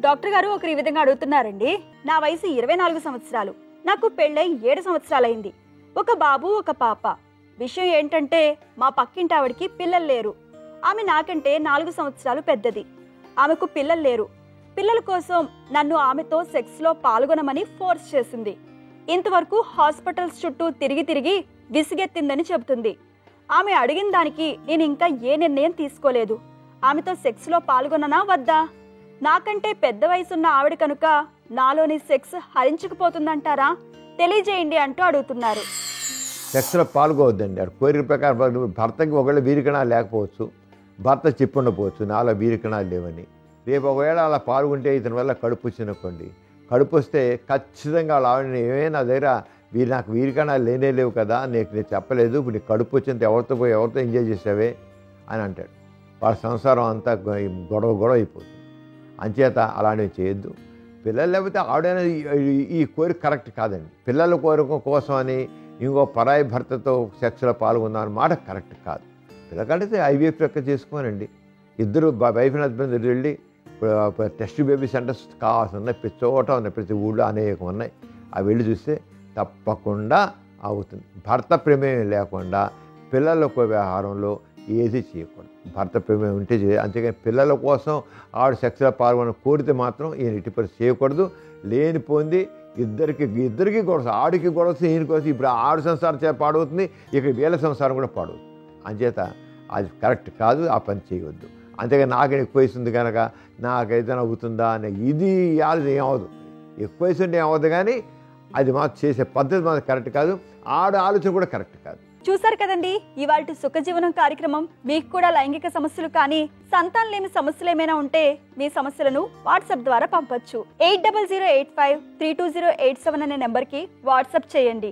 Doctor గారు ఒకరు ఈ విధంగా అడుగుతున్నారండి. నా వయసు 24 సంవత్సరాలు. నాకు పెళ్ళై 7 సంవత్సరాలైంది. ఒక బాబు ఒక పాప. విషయం ఏంటంటే మా పక్కింటి ఆవిడికి పిల్లలు లేరు. ఆమె నాకంటే 4 సంవత్సరాలు పెద్దది. ఆమెకు పిల్లలు లేరు. పిల్లల కోసం నన్ను ఆమెతో సెక్స్లో పాల్గొనమని ఫోర్స్ చేసింది. ఇంతవరకు హాస్పిటల్స్ చుట్టూ తిరిగి తిరిగి విసిగెత్తిందని చెబుతుంది. ఆమె అడిగిన దానికి నేను ఇంకా ఏ నిర్ణయం తీసుకోలేదు. ఆమెతో సెక్స్లో పాల్గొననా వద్దా? నాకంటే పెద్ద వయసున్న ఆవిడ కనుక నాలోని సెక్స్ హరించుకుపోతుందంటారా? తెలియజేయండి అంటూ అడుగుతున్నారు. సెక్స్లో పాల్గొవద్దండి. అది కోరిక ప్రకారం భర్తకి ఒకవేళ వీరికణాలు లేకపోవచ్చు, భర్త చెప్పుండకపోవచ్చు నాలో వీరికణాలు లేవని. రేపు ఒకవేళ అలా పాల్గొంటే ఇతని వల్ల కడుపు వచ్చిననుకోండి, కడుపు వస్తే ఖచ్చితంగా అలా ఆవిడని ఏమైనా దగ్గర నాకు వీరికణాలు లేవు కదా, నేను చెప్పలేదు, ఇప్పుడు నీకు కడుపు వచ్చింది ఎవరితో ఎంజాయ్ చేసావే అని అంటాడు. వాళ్ళ సంసారం అంతా గొడవ అయిపోతుంది. అంచేత అలాంటివి చేయొద్దు. పిల్లలు లేకపోతే ఆవిడైనా ఈ కోరిక కరెక్ట్ కాదండి. పిల్లల కోరిక కోసం అని ఇంకో పరాయి భర్తతో సెక్స్లో పాల్గొందాం మాట కరెక్ట్ కాదు. పిల్లకాడితే ఐవీఎఫ్ లెక్క చేసుకోనండి. ఇద్దరు వైఫ్ అండ్ హస్బెండ్ వెళ్ళి టెస్ట్ బేబీ సెంటర్స్ కావాల్సిన ఉన్నాయి, ప్రతి చోట ఉన్నాయి, ప్రతి ఊళ్ళో అనేకం ఉన్నాయి. అవి వెళ్ళి చూస్తే తప్పకుండా అవుతుంది. భర్త ప్రమేయం లేకుండా పిల్లల వ్యవహారంలో ఏది చేయకూడదు. భర్త ప్రమేయం ఉంటే అంతేగాని పిల్లల కోసం ఆవిడ సెక్స్లో పాల్గొన కోరితే మాత్రం ఈయన ఇటు పరిస్థితి చేయకూడదు. లేనిపోయింది ఇద్దరికి గొడవ, ఆడికి గొడవ, ఈయన కోసం. ఇప్పుడు ఆడు సంసారం పాడవుతుంది, ఇక వీళ్ళ సంసారం కూడా పాడవుతుంది. అంచేత అది కరెక్ట్ కాదు, ఆ పని చేయవద్దు. అంతేగాని నాకైనా ఎక్కువ వయసుంది కనుక నాకైతే అవుతుందా అని ఇది ఆలోచన ఏమవదు. ఎక్కువ వయసు ఉంటే ఏమవుతుంది, కానీ అది మాకు చేసే పద్ధతి మాకు కరెక్ట్ కాదు. ఆలోచన కూడా కరెక్ట్ కాదు. చూసారు కదండి ఇవాల్టి సుఖజీవనం కార్యక్రమం. మీకు కూడా లైంగిక సమస్యలు కానీ సంతానం లేని సమస్యలు ఏమైనా ఉంటే మీ సమస్యలను వాట్సాప్ ద్వారా పంపొచ్చు. 8008532087 అనే నెంబర్కి వాట్సాప్ చేయండి.